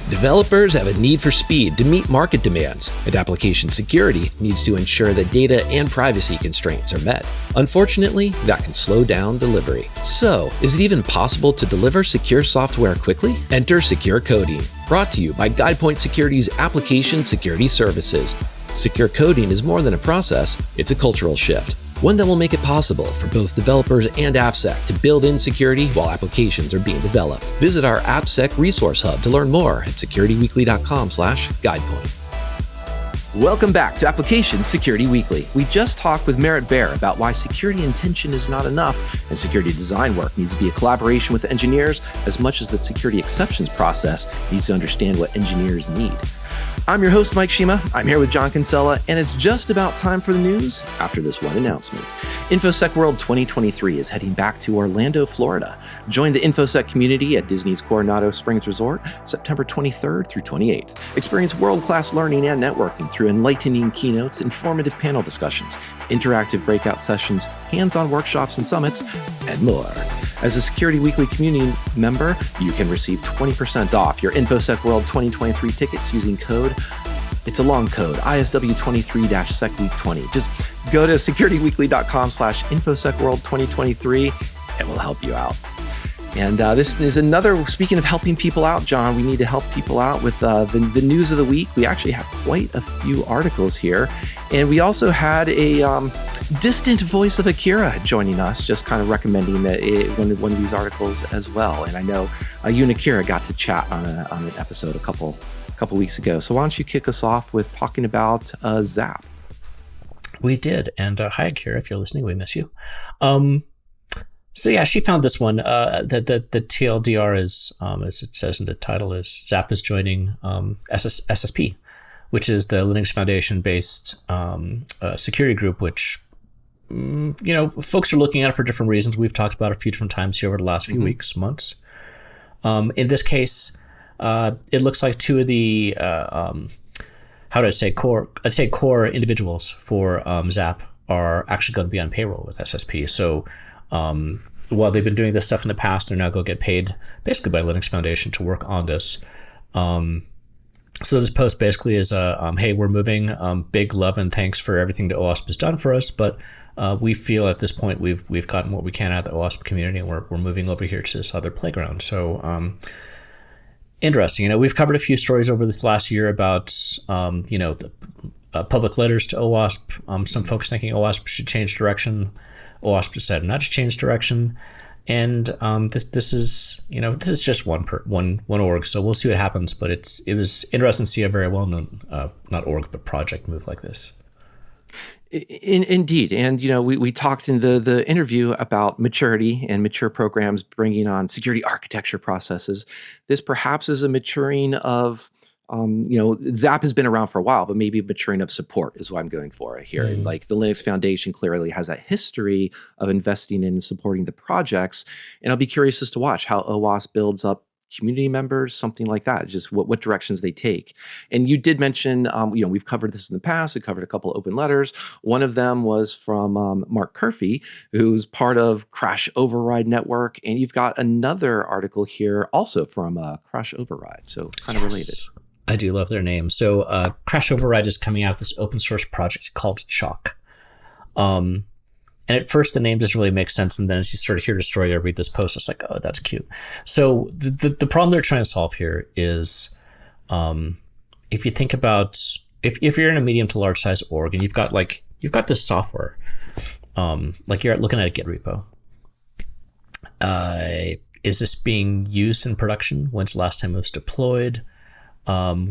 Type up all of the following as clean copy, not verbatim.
Developers have a need for speed to meet market demands, and application security needs to ensure that data and privacy constraints are met. Unfortunately, that can slow down delivery. So, is it even possible to deliver secure software quickly? Enter Secure Coding, brought to you by GuidePoint Security's Application Security Services. Secure coding is more than a process, it's a cultural shift. One that will make it possible for both developers and AppSec to build in security while applications are being developed. Visit our AppSec resource hub to learn more at securityweekly.com/guidepoint. Welcome back to Application Security Weekly. We just talked with Merritt Bear about why security intention is not enough and security design work needs to be a collaboration with engineers as much as the security exceptions process needs to understand what engineers need. I'm your host, Mike Shima. I'm here with John Kinsella, and it's just about time for the news after this one announcement. InfoSec World 2023 is heading back to Orlando, Florida. Join the InfoSec community at Disney's Coronado Springs Resort, September 23rd through 28th. Experience world-class learning and networking through enlightening keynotes, informative panel discussions, interactive breakout sessions, hands-on workshops and summits, and more. As a Security Weekly community member, you can receive 20% off your InfoSec World 2023 tickets using code, it's a long code, ISW23-SecWeek20. Just go to securityweekly.com/InfoSec World 2023 and we'll help you out. And this is another, speaking of helping people out, John, we need to help people out with the news of the week. We actually have quite a few articles here. And we also had a distant voice of Akira joining us, just kind of recommending one of these articles as well. And I know you and Akira got to chat on an episode a couple weeks ago. So why don't you kick us off with talking about Zap? We did. And hi, Akira, if you're listening, we miss you. So yeah, she found this one. The TLDR is, as it says in the title, is Zap is joining SSP, which is the Linux Foundation-based security group, which folks are looking at it for different reasons. We've talked about it a few different times here over the last few weeks, months. In this case, it looks like two of the core individuals for Zap are actually going to be on payroll with SSP. So while they've been doing this stuff in the past, they're now going to get paid basically by Linux Foundation to work on this. So this post basically is, hey, we're moving. Big love and thanks for everything that OWASP has done for us, but we feel at this point we've gotten what we can out of the OWASP community, and we're moving over here to this other playground. So interesting. We've covered a few stories over this last year about the public letters to OWASP. Some folks thinking OWASP should change direction. OWASP decided not to change direction, and this is just one org, so we'll see what happens. But it was interesting to see a very well known not org but project move like this. Indeed, and we talked in the interview about maturity and mature programs bringing on security architecture processes. This perhaps is a maturing of. Zap has been around for a while, but maybe maturing of support is what I'm going for here. And like the Linux Foundation clearly has that history of investing in and supporting the projects. And I'll be curious as to watch how OWASP builds up community members, something like that, just what directions they take. And you did mention, we've covered this in the past. We covered a couple of open letters. One of them was from Mark Curphey, who's part of Crash Override Network. And you've got another article here also from Crash Override. So kind of related. I do love their name. So Crash Override is coming out with this open source project called Chalk. And at first the name doesn't really make sense. And then as you sort of hear the story or read this post, it's like, oh, that's cute. So the problem they're trying to solve here is if you think about, if you're in a medium to large size org and you've got this software, like you're looking at a Git repo. Is this being used in production? When's the last time it was deployed?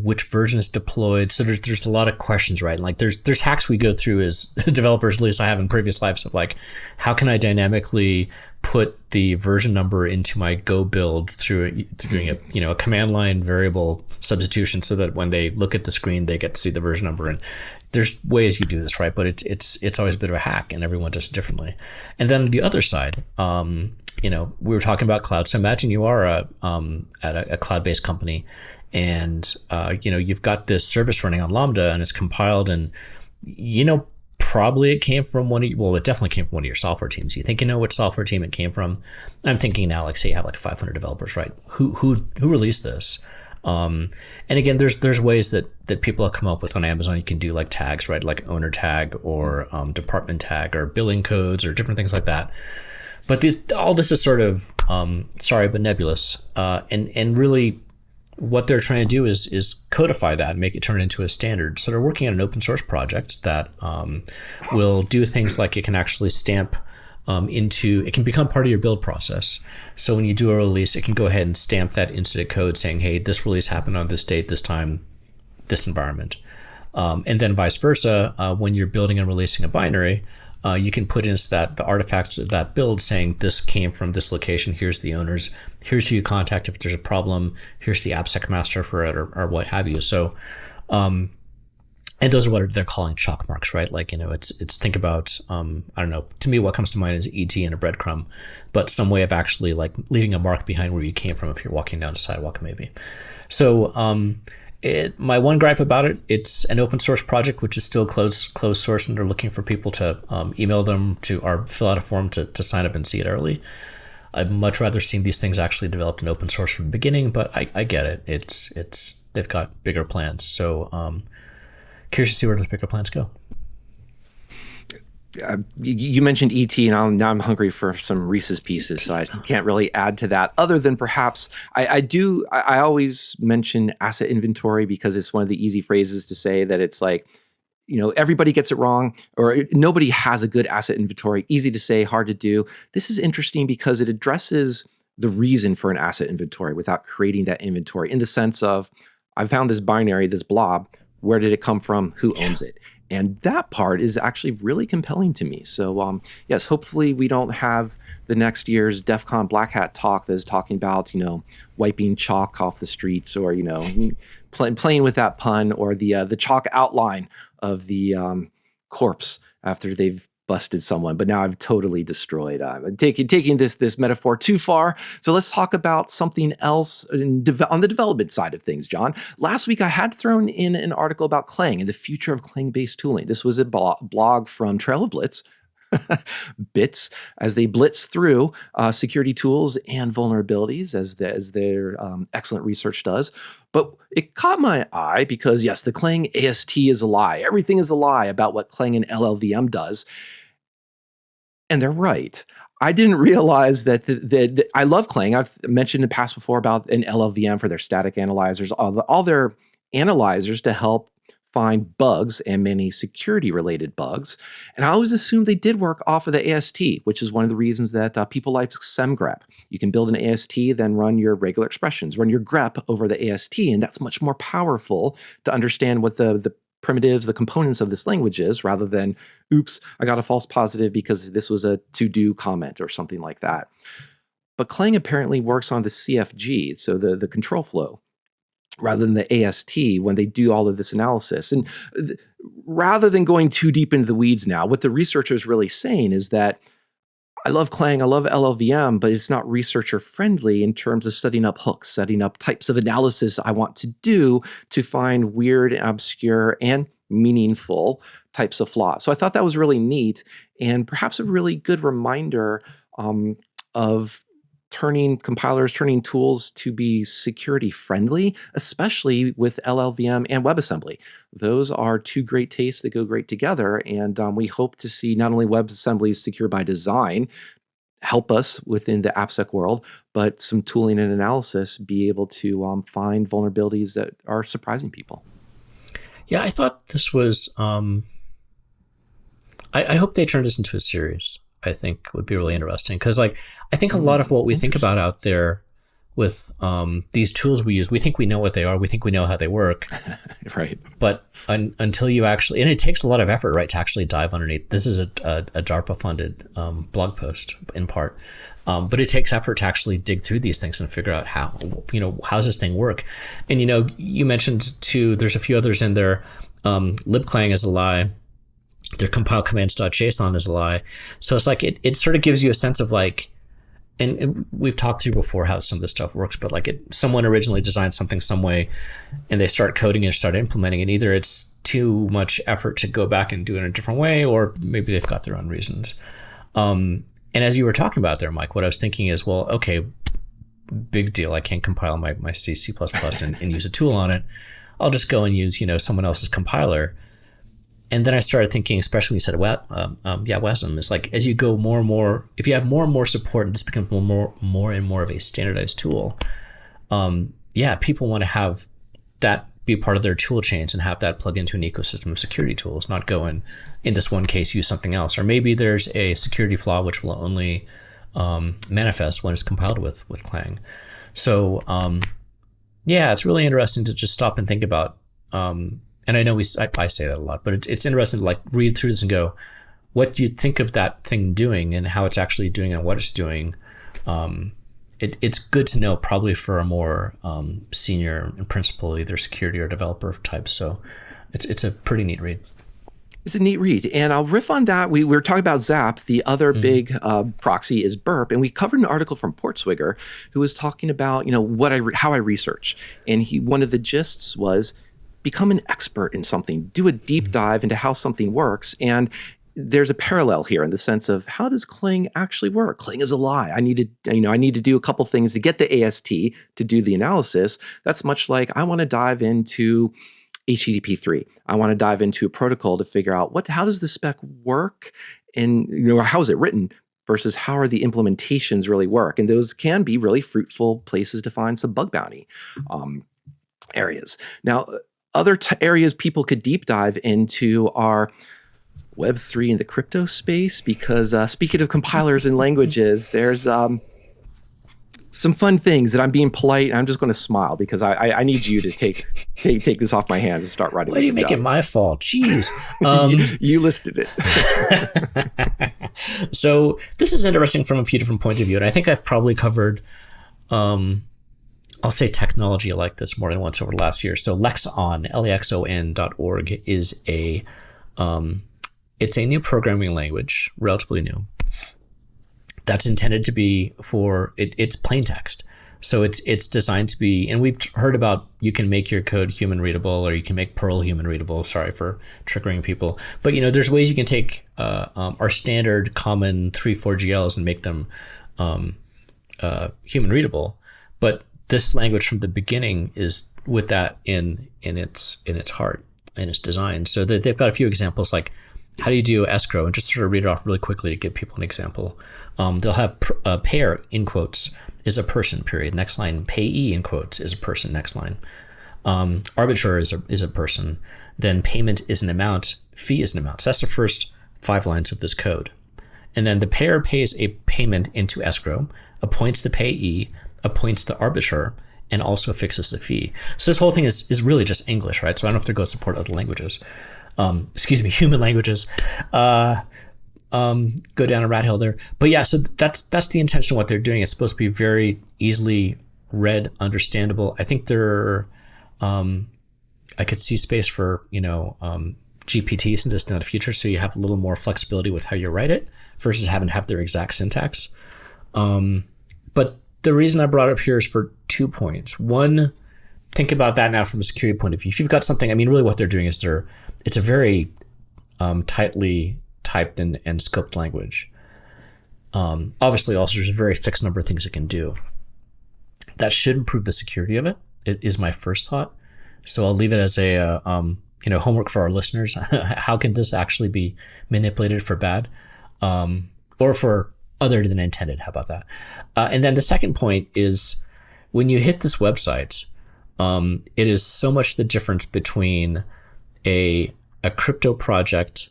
Which version is deployed? So there's a lot of questions, right? And like there's hacks we go through as developers, at least I have in previous lives, of like, how can I dynamically put the version number into my Go build through doing a command line variable substitution so that when they look at the screen, they get to see the version number. And there's ways you do this, right? But it's always a bit of a hack, and everyone does it differently. And then the other side, we were talking about cloud. So imagine you are at a cloud-based company. And, you've got this service running on Lambda and it's compiled and, probably it came from it definitely came from one of your software teams. You think you know which software team it came from? I'm thinking now, like say you have like 500 developers, right? Who released this? And again, there's ways that people have come up with on Amazon. You can do like tags, right? Like owner tag or department tag or billing codes or different things like that. But all this is sort of, sorry, but nebulous. And really what they're trying to do is codify that and make it turn into a standard. So they're working on an open source project that will do things like it can actually stamp it can become part of your build process. So when you do a release, it can go ahead and stamp that into the code saying, hey, this release happened on this date, this time, this environment. And then vice versa, when you're building and releasing a binary, you can put into the artifacts of that build saying this came from this location, here's the owners, here's who you contact if there's a problem, here's the AppSec master for it, or what have you. So, and those are what they're calling chalk marks, right? Like, it's think about, I don't know, to me, what comes to mind is ET and a breadcrumb, but some way of actually like leaving a mark behind where you came from if you're walking down a sidewalk, maybe. So, my one gripe about it, it's an open source project, which is still closed source, and they're looking for people to email them or fill out a form to sign up and see it early. I'd much rather seen these things actually developed in open source from the beginning, but I get it. They've got bigger plans. So, curious to see where those bigger plans go. You mentioned ET, and now I'm hungry for some Reese's Pieces, so I can't really add to that other than perhaps I always mention asset inventory because it's one of the easy phrases to say that it's like, everybody gets it wrong, or nobody has a good asset inventory. Easy to say, hard to do. This is interesting because it addresses the reason for an asset inventory without creating that inventory, in the sense of, I found this binary, this blob. Where did it come from? Who owns it? And that part is actually really compelling to me. So yes, hopefully we don't have the next year's DEF CON Black Hat talk that is talking about, wiping chalk off the streets, or, playing with that pun, or the chalk outline of the corpse after they've busted someone. But now I've totally destroyed. I'm taking this metaphor too far. So let's talk about something else on the development side of things, John. Last week I had thrown in an article about Clang and the future of Clang-based tooling. This was a blog from Trail of Blitz, Bits, as they blitz through security tools and vulnerabilities, as their excellent research does. But it caught my eye because, yes, the Clang AST is a lie. Everything is a lie about what Clang and LLVM does. And they're right. I didn't realize that I love Clang. I've mentioned in the past before about an LLVM for their static analyzers, all their analyzers to help find bugs and many security-related bugs. And I always assumed they did work off of the AST, which is one of the reasons that people like semgrep. You can build an AST, then run your regular expressions, run your grep over the AST, and that's much more powerful to understand what the primitives, the components of this language is, rather than, oops, I got a false positive because this was a to-do comment or something like that. But Clang apparently works on the CFG, so the control flow, rather than the AST when they do all of this analysis. And rather than going too deep into the weeds now, what the researcher is really saying is that I love Clang, I love LLVM, but it's not researcher friendly in terms of setting up hooks, setting up types of analysis I want to do to find weird, obscure, and meaningful types of flaws. So I thought that was really neat, and perhaps a really good reminder of turning tools to be security friendly, especially with LLVM and WebAssembly. Those are two great tastes that go great together. And we hope to see not only WebAssembly's secure by design help us within the AppSec world, but some tooling and analysis be able to find vulnerabilities that are surprising people. Yeah, I thought this was, I hope they turn this into a series. I think would be really interesting, because I think a lot of what we think about out there with these tools we use, we think we know what they are, we think we know how they work, right? But until you actually, and it takes a lot of effort, right, to actually dive underneath. This is a DARPA funded blog post in part, but it takes effort to actually dig through these things and figure out how does this thing work. And you mentioned too, there's a few others in there. libclang is a lie. Their compile commands.json is a lie. So it's like it sort of gives you a sense of like, and we've talked through before how some of this stuff works, but like someone originally designed something some way and they start coding and start implementing it. Either it's too much effort to go back and do it in a different way, or maybe they've got their own reasons. And as you were talking about there, Mike, what I was thinking is, well, okay, big deal. I can't compile my C, C++ and use a tool on it. I'll just go and use, someone else's compiler. And then I started thinking, especially when you said, WASM, it's like, as you go more and more, if you have more and more support and this becomes more and more of a standardized tool, people want to have that be part of their tool chains and have that plug into an ecosystem of security tools, not go in this one case, use something else. Or maybe there's a security flaw which will only manifest when it's compiled with Clang. So, it's really interesting to just stop and think about, and I know I say that a lot, but it's interesting to like read through this and go, what do you think of that thing doing and how it's actually doing and what it's doing? It's good to know probably for a more senior and principal, either security or developer type. So it's a pretty neat read. It's a neat read. And I'll riff on that. We were talking about Zap. The other big proxy is Burp. And we covered an article from Swiggar who was talking about, how I research. And one of the gists was become an expert in something, do a deep dive into how something works. And there's a parallel here in the sense of how does Clang actually work? Clang is a lie. I need to do a couple things to get the AST to do the analysis. That's much like I want to dive into HTTP3. I want to dive into a protocol to figure out how does the spec work and how is it written versus how are the implementations really work. And those can be really fruitful places to find some bug bounty areas. Now, other areas people could deep dive into are Web3 in the crypto space, because speaking of compilers and languages, there's some fun things that I'm being polite. And I'm just going to smile because I need you to take this off my hands and start writing. Why do you make it my fault? Jeez. You listed it. So this is interesting from a few different points of view. And I think I've probably covered, I'll say technology like this more than once over the last year. So lexon, lexon.org is it's a new programming language, relatively new, that's intended to be it's plain text. So it's designed to be, and we've heard about you can make your code human readable or you can make Perl human readable. Sorry for triggering people. But, there's ways you can take our standard common 3-4 GLs and make them human readable. But this language from the beginning is with that in its heart, in its design. So they've got a few examples like, how do you do escrow? And just sort of read it off really quickly to give people an example. They'll have payer, in quotes, is a person, period. Next line, payee, in quotes, is a person, next line. Arbiter is a person. Then payment is an amount, fee is an amount. So that's the first 5 lines of this code. And then the payer pays a payment into escrow, appoints the payee, appoints the arbiter, and also fixes the fee. So this whole thing is really just English, right? So I don't know if they're going to support other languages. Human languages, go down a rat hole there. But yeah, so that's the intention of what they're doing. It's supposed to be very easily read, understandable. I think I could see space for, GPTs in the future. So you have a little more flexibility with how you write it versus having to have their exact syntax. But the reason I brought it up here is for 2 points. One, think about that now from a security point of view. If you've got something, really what they're doing is it's a very tightly typed and scoped language. Obviously, also there's a very fixed number of things it can do. That should improve the security of it. It is my first thought. So I'll leave it as a homework for our listeners. How can this actually be manipulated for bad, or for other than intended? How about that? And then the second point is when you hit this website. It is so much the difference between a crypto project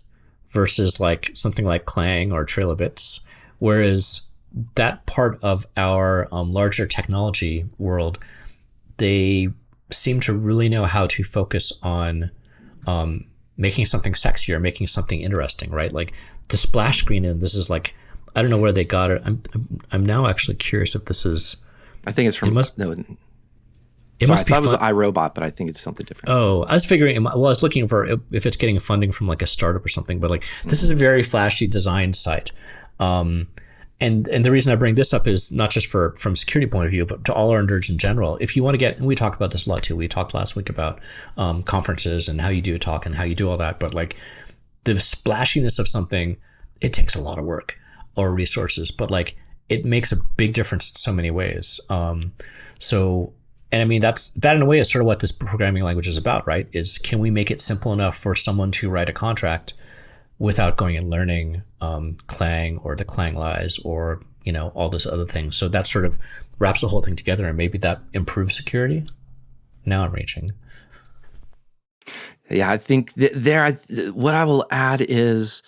versus like something like Clang or Trail of Bits, whereas that part of our larger technology world, they seem to really know how to focus on making something sexier, making something interesting, right? Like the splash screen, and this is like, I don't know where they got it. I'm now actually curious if this is. I think it's from. It must be I thought it was iRobot, but I think it's something different. Oh, I was figuring. Well, I was looking for if it's getting funding from like a startup or something. But like, this is a very flashy design site, and the reason I bring this up is not just from a security point of view, but to all our nerds in general. If you want to get, and we talk about this a lot too. We talked last week about conferences and how you do a talk and how you do all that. But like, the splashiness of something, it takes a lot of work or resources. But like, it makes a big difference in so many ways. And I mean, that in a way is sort of what this programming language is about, right? Is can we make it simple enough for someone to write a contract without going and learning Clang or the Clang lies or, all those other things. So that sort of wraps the whole thing together, and maybe that improves security. Now I'm reaching. Yeah, I think what I will add is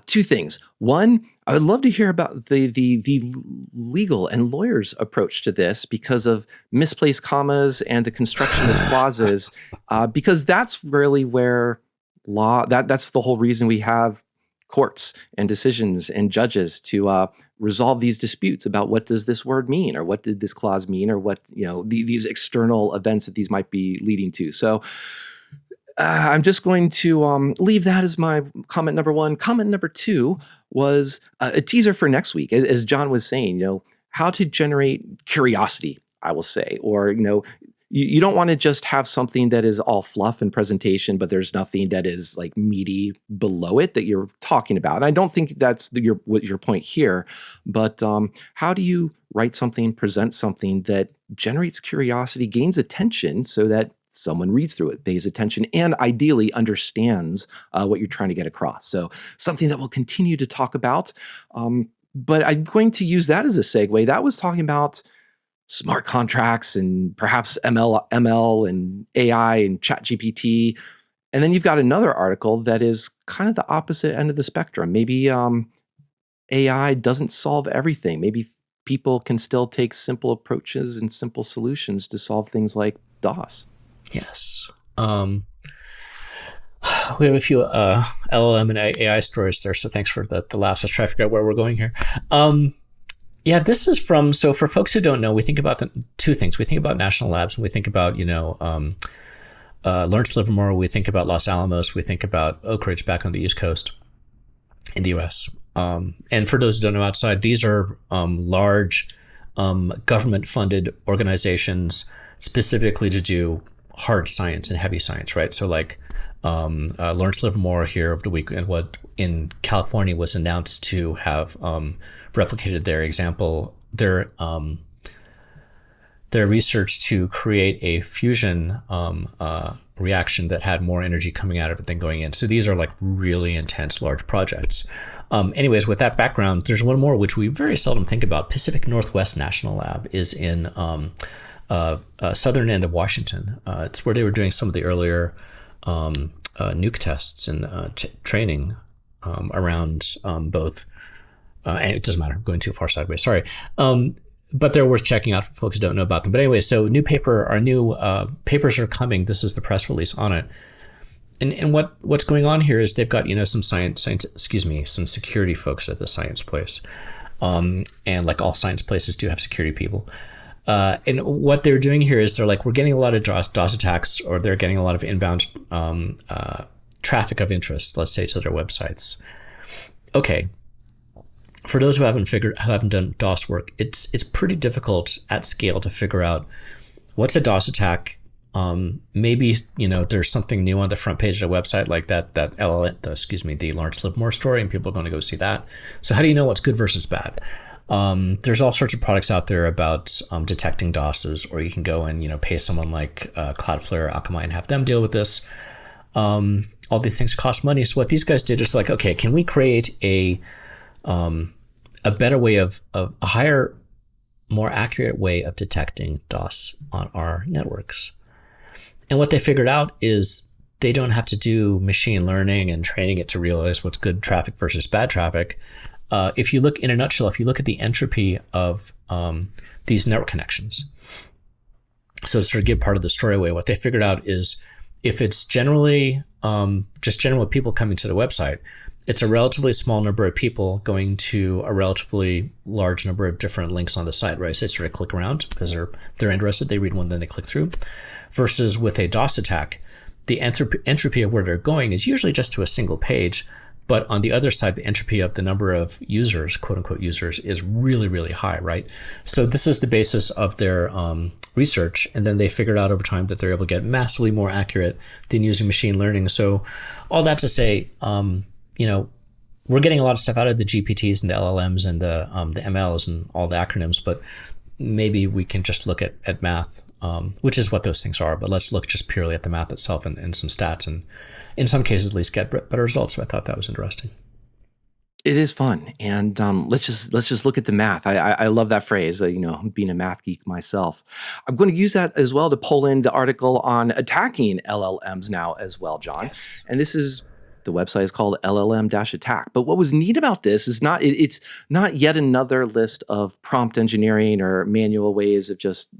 two things. One, I would love to hear about the legal and lawyers' approach to this because of misplaced commas and the construction of clauses, because that's really where that's the whole reason we have courts and decisions and judges to resolve these disputes about what does this word mean, or what did this clause mean, or what these external events that these might be leading to. So I'm just going to leave that as my comment number one. Comment number two was a teaser for next week, as John was saying. How to generate curiosity, I will say, or you don't want to just have something that is all fluff and presentation, but there's nothing that is like meaty below it that you're talking about. And I don't think that's your point here, but how do you write something, present something that generates curiosity, gains attention so that someone reads through it, pays attention, and ideally understands what you're trying to get across? So something that we'll continue to talk about. But I'm going to use that as a segue. That was talking about smart contracts and perhaps ML and AI and ChatGPT. And then you've got another article that is kind of the opposite end of the spectrum. Maybe AI doesn't solve everything. Maybe people can still take simple approaches and simple solutions to solve things like DOS. Yes. We have a few LLM and AI stories there, so thanks for the last. Let's try to figure out where we're going here. Yeah, this is so for folks who don't know, we think about two things. We think about national labs, and we think about, Lawrence Livermore, we think about Los Alamos, we think about Oak Ridge back on the East Coast in the US. And for those who don't know outside, these are large government-funded organizations specifically to do hard science and heavy science, right? So like Lawrence Livermore here over the week in California was announced to have replicated their research to create a fusion reaction that had more energy coming out of it than going in. So these are like really intense, large projects. Anyways, with that background, there's one more which we very seldom think about. Pacific Northwest National Lab is in southern end of Washington. It's where they were doing some of the earlier nuke tests and training around both. And it doesn't matter, I'm going too far sideways, sorry. But they're worth checking out for folks who don't know about them. But anyway, so new papers are coming. This is the press release on it. And what's going on here is they've got, some some security folks at the science place. And like all science places do have security people. And what they're doing here is they're like, we're getting a lot of DOS attacks, or they're getting a lot of inbound traffic of interest, let's say, to their websites. Okay. For those who haven't done DOS work, it's pretty difficult at scale to figure out what's a DOS attack. Maybe there's something new on the front page of the website, like the Lawrence Livermore story, and people are going to go see that. So how do you know what's good versus bad? There's all sorts of products out there about detecting DOSes, or you can go and pay someone like Cloudflare, Akamai, and have them deal with this. All these things cost money. So what these guys did is like, okay, can we create a better way of a higher, more accurate way of detecting DOS on our networks? And what they figured out is they don't have to do machine learning and training it to realize what's good traffic versus bad traffic. If you look in a nutshell, if you look at the entropy of these network connections, so to sort of give part of the story away, what they figured out is if it's generally just general people coming to the website, it's a relatively small number of people going to a relatively large number of different links on the site, right? So they sort of click around because they're interested. They read one, then they click through. Versus with a DOS attack, the entropy of where they're going is usually just to a single page. But on the other side, the entropy of the number of users, quote unquote users, is really, really high, right? So this is the basis of their research. And then they figured out over time that they're able to get massively more accurate than using machine learning. So all that to say, we're getting a lot of stuff out of the GPTs and the LLMs and the MLs and all the acronyms, but maybe we can just look at math, which is what those things are. But let's look just purely at the math itself and some stats, and in some cases at least get better results. So I thought that was interesting. It is fun, and let's just look at the math. I love that phrase. Being a math geek myself, I'm going to use that as well to pull in the article on attacking LLMs now as well, John. Yes. And the website is called LLM-attack. But what was neat about this is it's not yet another list of prompt engineering or manual ways of just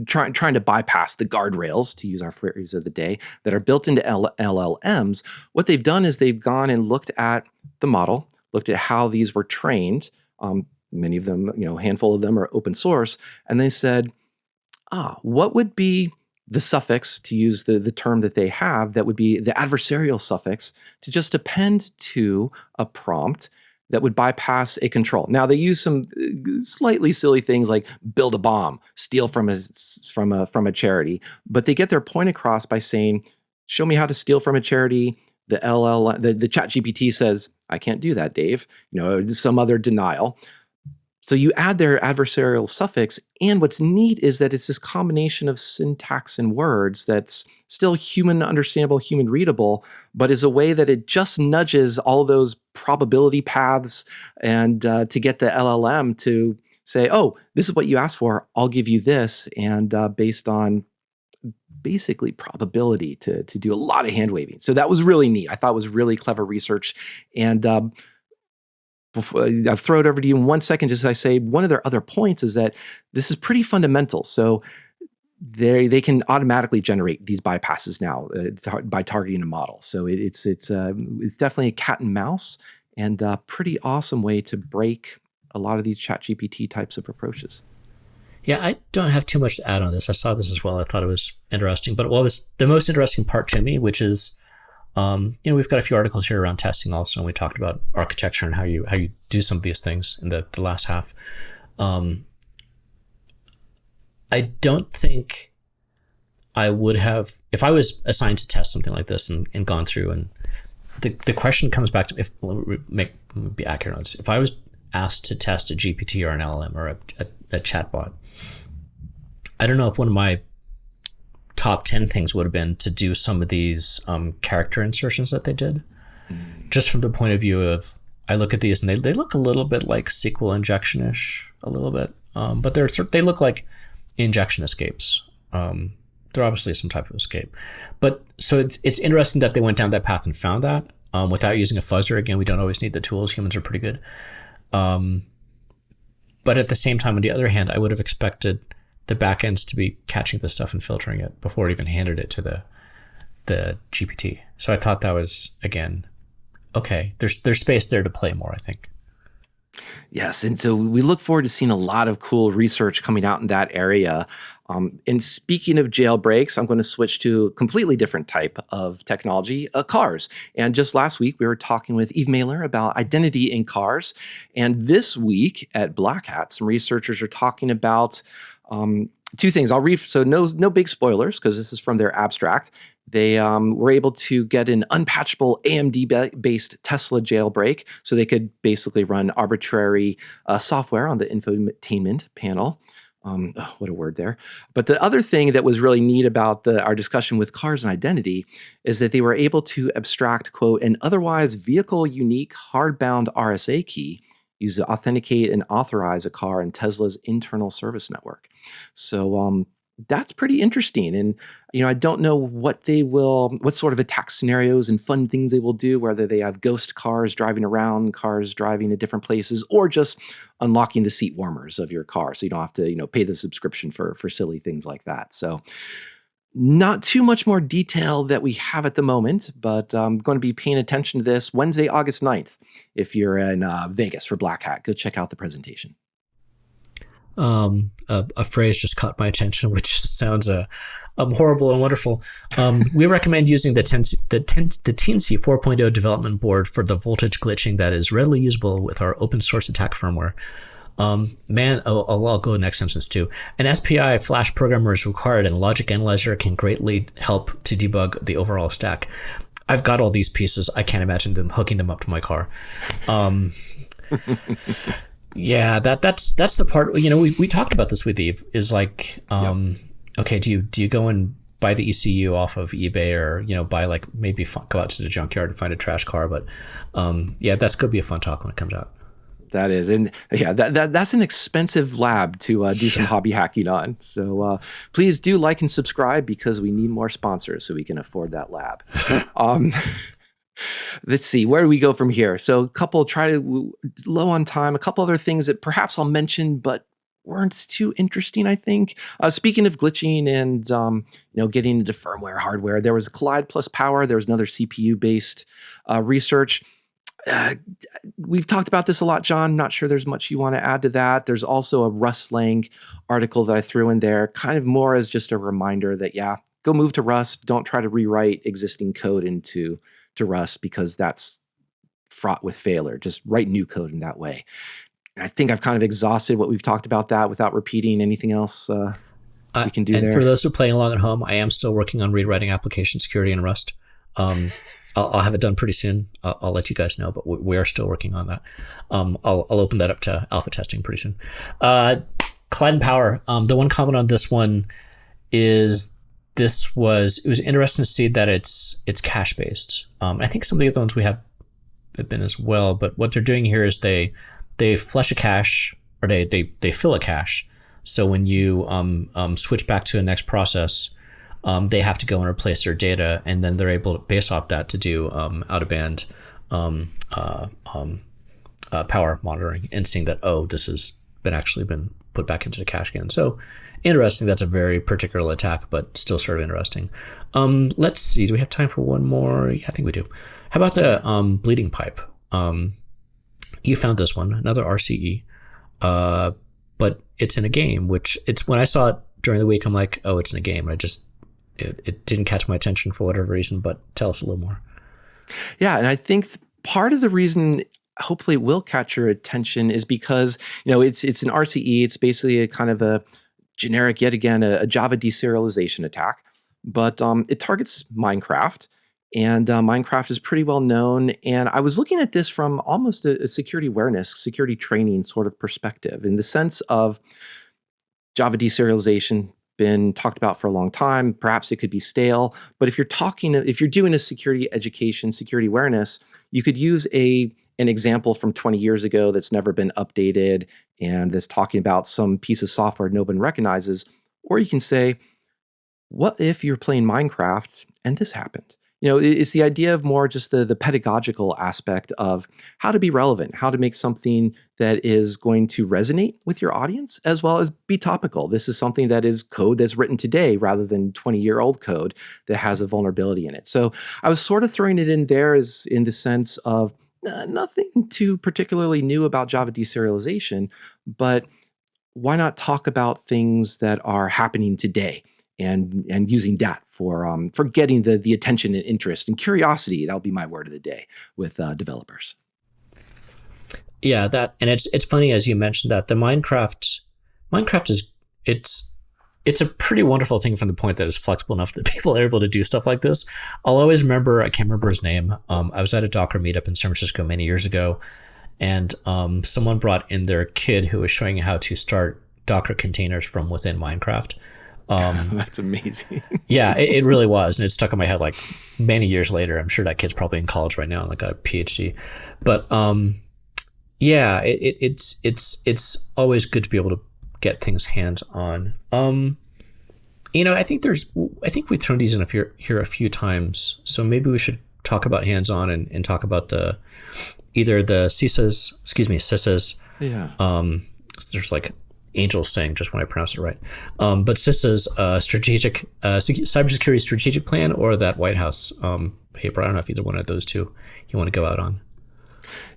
trying to bypass the guardrails, to use our phrase of the day, that are built into LLMs. What they've done is they've gone and looked at the model, looked at how these were trained. Many of them, a handful of them are open source. And they said, what would be the suffix, to use the term that they have, that would be the adversarial suffix, to just append to a prompt that would bypass a control. Now, they use some slightly silly things like build a bomb, steal from a charity, but they get their point across by saying, show me how to steal from a charity. The ChatGPT says, I can't do that, Dave. Some other denial. So you add their adversarial suffix, and what's neat is that it's this combination of syntax and words that's still human understandable, human readable, but is a way that it just nudges all those probability paths and to get the LLM to say, oh, this is what you asked for, I'll give you this, and based on basically probability to do a lot of hand waving. So that was really neat. I thought it was really clever research. And before I'll throw it over to you in 1 second, just as I say, one of their other points is that this is pretty fundamental. So they can automatically generate these bypasses now by targeting a model. So it's definitely a cat and mouse, and a pretty awesome way to break a lot of these ChatGPT types of approaches. Yeah, I don't have too much to add on this. I saw this as well. I thought it was interesting. But what was the most interesting part to me, which is, we've got a few articles here around testing also, and we talked about architecture and how you do some of these things in the last half. I don't think I would have, if I was assigned to test something like this and gone through, and the question comes back to, be accurate on this, if I was asked to test a GPT or an LLM or a chatbot, I don't know if one of my top 10 things would have been to do some of these character insertions that they did. Just from the point of view of, I look at these and they look a little bit like SQL injection-ish, a little bit, but they look like injection escapes. They're obviously some type of escape. But so it's interesting that they went down that path and found that without using a fuzzer. Again, we don't always need the tools. Humans are pretty good. But at the same time, on the other hand, I would have expected the backends to be catching this stuff and filtering it before it even handed it to the GPT. So I thought that was, again, okay, there's space there to play more, I think. Yes, and so we look forward to seeing a lot of cool research coming out in that area. And speaking of jailbreaks, I'm going to switch to a completely different type of technology, cars. And just last week, we were talking with Eve Mailer about identity in cars. And this week at Black Hat, some researchers are talking about two things. I'll read, so no big spoilers, because this is from their abstract. They were able to get an unpatchable AMD-based Tesla jailbreak, so they could basically run arbitrary software on the infotainment panel. What a word there. But the other thing that was really neat about our discussion with cars and identity is that they were able to abstract, quote, an otherwise vehicle-unique hardbound RSA key used to authenticate and authorize a car in Tesla's internal service network. So that's pretty interesting. And, I don't know what sort of attack scenarios and fun things they will do, whether they have ghost cars driving around, cars driving to different places, or just unlocking the seat warmers of your car so you don't have to, pay the subscription for silly things like that. So not too much more detail that we have at the moment, but I'm going to be paying attention to this Wednesday, August 9th. If you're in Vegas for Black Hat, go check out the presentation. A phrase just caught my attention, which sounds horrible and wonderful. We recommend using the Teensy 4.0 development board for the voltage glitching that is readily usable with our open source attack firmware. I'll go next sentence too. An SPI flash programmer is required, and Logic Analyzer can greatly help to debug the overall stack. I've got all these pieces. I can't imagine them hooking them up to my car. Um, yeah, that's the part. We talked about this with Eve. Is like, Yep. okay, do you go and buy the ECU off of eBay, or buy like maybe go out to the junkyard and find a trash car? But yeah, that's gonna be a fun talk when it comes out. That is, and yeah, that's an expensive lab to do some Yeah. hobby hacking on. So please do like and subscribe because we need more sponsors so we can afford that lab. um, let's see, where do we go from here? So, low on time. A couple other things that perhaps I'll mention, but weren't too interesting. I think. Speaking of glitching and getting into firmware, hardware, there was Collide plus Power. There was another CPU based research. Uh, we've talked about this a lot, John. Not sure there's much you want to add to that. There's also a Rust Lang article that I threw in there, kind of more as just a reminder that, yeah, go move to Rust. Don't try to rewrite existing code to Rust because that's fraught with failure. Just write new code in that way. And I think I've kind of exhausted what we've talked about that without repeating anything else we can do and there. for those who are playing along at home, I am still working on rewriting application security in Rust. I'll have it done pretty soon. I'll let you guys know, but we are still working on that. I'll open that up to alpha testing pretty soon. Collide and Power. The one comment on this one is it was interesting to see that it's cache based. I think some of the other ones we have been as well, but what they're doing here is they flush a cache, or they fill a cache. So when you switch back to the next process, they have to go and replace their data, and then they're able to, based off that, to do out-of-band power monitoring and seeing that, this has been put back into the cache again. So interesting. That's a very particular attack, but still sort of interesting. Let's see. Do we have time for one more? Yeah, I think we do. How about the bleeding pipe? You found this one, another RCE, but it's in a game, which when I saw it during the week, I'm like, oh, it's in a game. And it didn't catch my attention for whatever reason, but tell us a little more. Yeah, and I think part of the reason hopefully it will catch your attention is because it's an RCE. It's basically a kind of a generic, yet again, a Java deserialization attack, but it targets Minecraft, and Minecraft is pretty well known. And I was looking at this from almost a security awareness, security training sort of perspective, in the sense of Java deserialization been talked about for a long time. Perhaps it could be stale, but if you're doing a security education, security awareness, you could use an example from 20 years ago that's never been updated and that's talking about some piece of software no one recognizes. Or you can say, what if you're playing Minecraft and this happened? It's the idea of more just the pedagogical aspect of how to be relevant, how to make something that is going to resonate with your audience, as well as be topical. This is something that is code that's written today rather than 20-year-old code that has a vulnerability in it. So I was sort of throwing it in there as in the sense of nothing too particularly new about Java deserialization, but why not talk about things that are happening today? And using that for getting the attention and interest and curiosity. That'll be my word of the day with developers. Yeah, and it's funny as you mentioned that the Minecraft is it's a pretty wonderful thing from the point that it's flexible enough that people are able to do stuff like this. I'll always remember, I can't remember his name. I was at a Docker meetup in San Francisco many years ago, and someone brought in their kid who was showing how to start Docker containers from within Minecraft. That's amazing. Yeah, it really was, and it stuck in my head like many years later. I'm sure that kid's probably in college right now and like a PhD. But yeah, it's always good to be able to get things hands on. I think we've thrown these in here a few times, so maybe we should talk about hands on and talk about either the CISAs. Yeah. There's like angels saying just when I pronounce it right. But CISA's strategic cybersecurity strategic plan, or that White House paper. I don't know if either one of those two you want to go out on.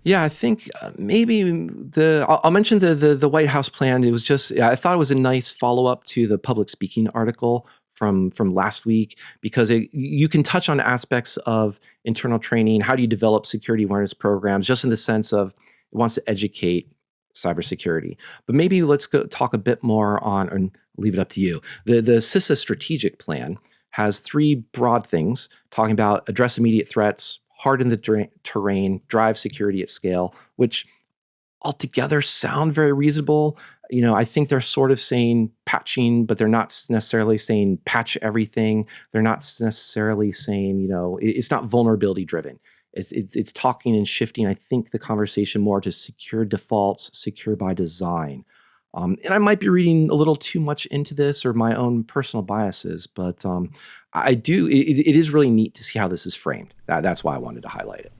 Yeah, I think maybe I'll mention the White House plan. It was I thought it was a nice follow up to the public speaking article from last week, because you can touch on aspects of internal training. How do you develop security awareness programs? Just in the sense of it wants to educate cybersecurity. But maybe let's go talk a bit more on, and leave it up to you. The CISA strategic plan has three broad things talking about address immediate threats, harden the terrain, drive security at scale, which altogether sound very reasonable. I think they're sort of saying patching, but they're not necessarily saying patch everything. They're not necessarily saying, it's not vulnerability driven. It's talking and shifting, I think, the conversation more to secure defaults, secure by design. And I might be reading a little too much into this or my own personal biases, but I do. It is really neat to see how this is framed. That's why I wanted to highlight it.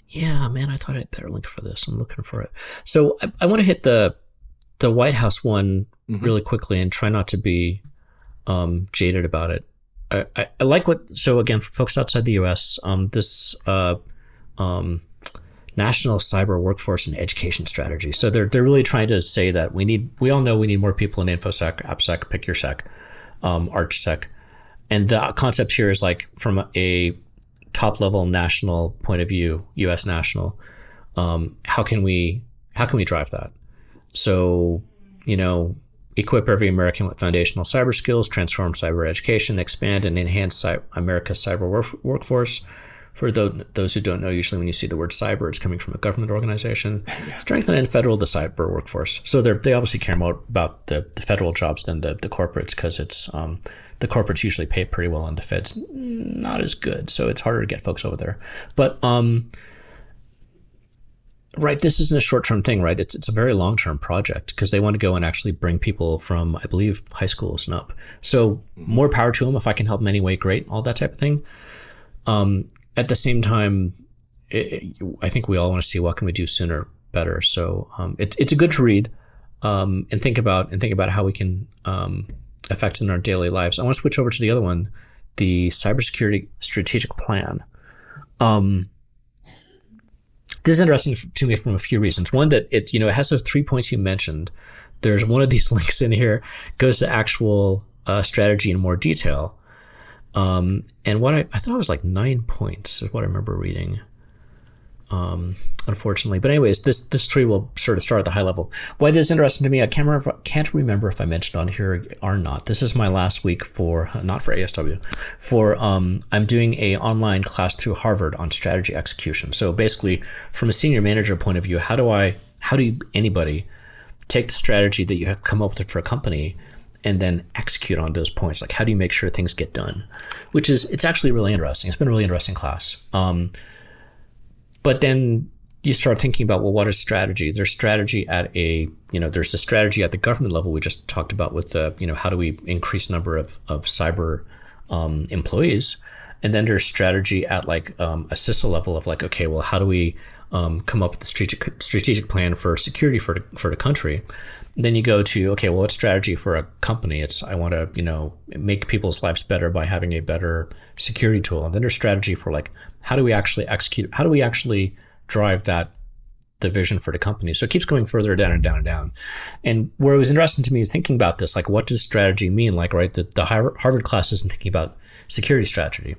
Yeah, man, I thought I had better link for this. I'm looking for it. So I want to hit the White House one really quickly and try not to be jaded about it. I like so again, for folks outside the U.S., this National Cyber Workforce and Education Strategy. So they're really trying to say that we all know we need more people in InfoSec, AppSec, pick your sec, ArchSec. And the concept here is like from a top level national point of view, US national, how can we drive that? So, equip every American with foundational cyber skills, transform cyber education, expand and enhance America's cyber workforce. For those who don't know, usually when you see the word cyber, it's coming from a government organization. Strengthen and federal the cyber workforce. So they obviously care more about the federal jobs than the corporates, because it's the corporates usually pay pretty well and the feds not as good. So it's harder to get folks over there. But right, this isn't a short-term thing, right? It's a very long-term project because they want to go and actually bring people from, I believe, high schools and up. So more power to them. If I can help in any way, great, all that type of thing. At the same time, I think we all want to see what can we do sooner, better. So it's a good to read and think about how we can affect in our daily lives. I want to switch over to the other one, the Cybersecurity Strategic Plan. This is interesting to me from a few reasons. One, that it has those 3 points you mentioned. There's one of these links in here goes to actual strategy in more detail. And what I thought it was like 9 points is what I remember reading. Unfortunately, but anyways, this tree will sort of start at the high level. Why this is interesting to me, I can't remember if I mentioned on here or not. This is my last week not for ASW, I'm doing a online class through Harvard on strategy execution. So basically, from a senior manager point of view, how do anybody take the strategy that you have come up with for a company and then execute on those points? Like, how do you make sure things get done? It's actually really interesting. It's been a really interesting class. But then you start thinking about, well, what is strategy? There's strategy at there's a strategy at the government level we just talked about with the, how do we increase number of cyber employees? And then there's strategy at like a CISA level of like, okay, well, how do we come up with a strategic plan for security for the country? And then you go to, okay, well, what's strategy for a company? I want to, make people's lives better by having a better security tool. And then there's strategy for like, how do we actually execute? How do we actually drive the vision for the company? So it keeps going further down and down and down. And where it was interesting to me is thinking about this, like, what does strategy mean? Like, right, the Harvard class isn't thinking about security strategy.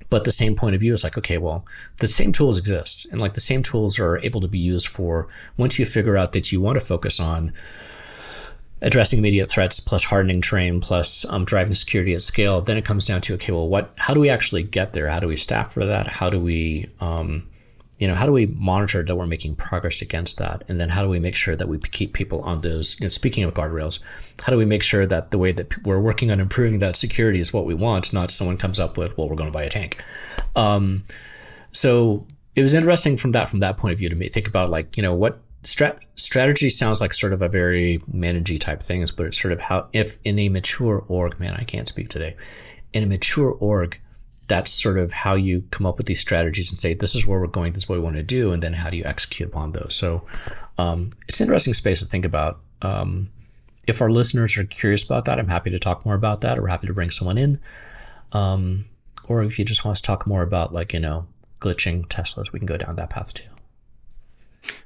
But the same point of view is like, okay, well, the same tools exist. And like the same tools are able to be used for, once you figure out that you want to focus on addressing immediate threats plus hardening terrain plus driving security at scale, then it comes down to, okay, well, how do we actually get there? How do we staff for that? How do we, how do we monitor that we're making progress against that? And then how do we make sure that we keep people on those, speaking of guardrails, how do we make sure that the way that we're working on improving that security is what we want, not someone comes up with, well, we're going to buy a tank. So it was interesting from that point of view to me, think about like, what strategy sounds like sort of a very managey type things, but it's sort of how, if in a mature org, man, I can't speak today, in a mature org, that's sort of how you come up with these strategies and say, this is where we're going, this is what we want to do, and then how do you execute upon those? So it's an interesting space to think about. If our listeners are curious about that, I'm happy to talk more about that, or happy to bring someone in. Or if you just want us to talk more about like, glitching Teslas, we can go down that path too.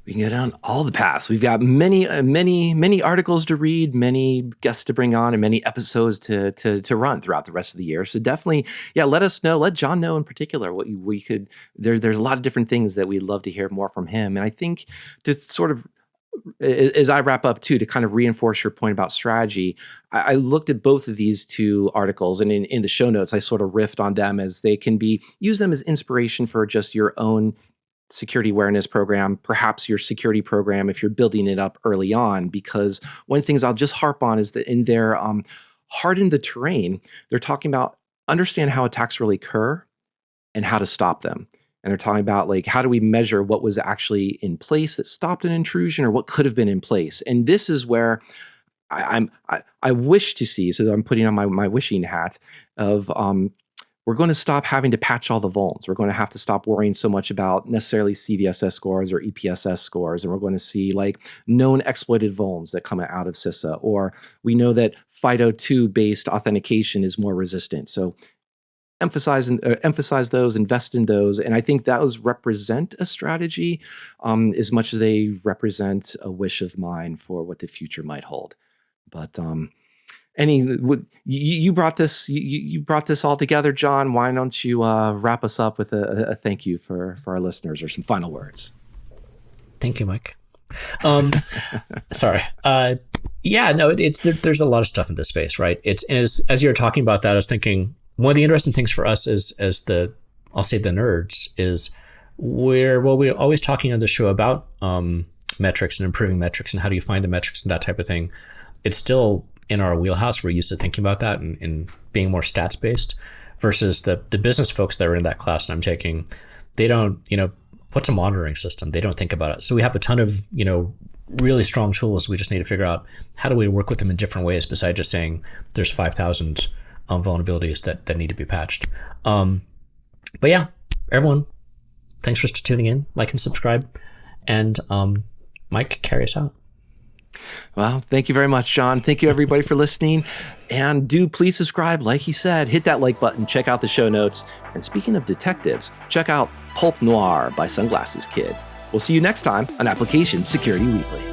We can go down all the paths. We've got many articles to read, many guests to bring on, and many episodes to run throughout the rest of the year. So definitely, let us know. Let John know in particular what we could. There's a lot of different things that we'd love to hear more from him. And I think to sort of as I wrap up too, to kind of reinforce your point about strategy, I looked at both of these two articles, and in the show notes, I sort of riffed on them as they can use them as inspiration for just your own security awareness program, perhaps your security program if you're building it up early on. Because one of the things I'll just harp on is that in their harden the terrain, they're talking about understand how attacks really occur and how to stop them. And they're talking about like, how do we measure what was actually in place that stopped an intrusion or what could have been in place? And this is where I wish to see, so I'm putting on my wishing hat of, we're going to stop having to patch all the vulns. We're going to have to stop worrying so much about necessarily CVSS scores or EPSS scores. And we're going to see like known exploited vulns that come out of CISA, or we know that FIDO2 based authentication is more resistant. So emphasize those, invest in those. And I think those represent a strategy as much as they represent a wish of mine for what the future might hold. But you brought this all together, John. Why don't you wrap us up with a thank you for our listeners or some final words? Thank you, Mike. Sorry. Yeah, no, there's a lot of stuff in this space, right? As you're talking about that, I was thinking, one of the interesting things for us as I'll say the nerds is we're always talking on the show about metrics and improving metrics and how do you find the metrics and that type of thing. It's still in our wheelhouse. We're used to thinking about that and being more stats based versus the business folks that are in that class that I'm taking. They don't, what's a monitoring system? They don't think about it. So we have a ton of, really strong tools. We just need to figure out how do we work with them in different ways besides just saying there's 5,000 vulnerabilities that need to be patched. But yeah, everyone, thanks for tuning in, like and subscribe. And Mike, carry us out. Well, thank you very much, John. Thank you, everybody, for listening. And do please subscribe. Like he said, hit that like button, check out the show notes. And speaking of detectives, check out Pulp Noir by Sunglasses Kid. We'll see you next time on Application Security Weekly.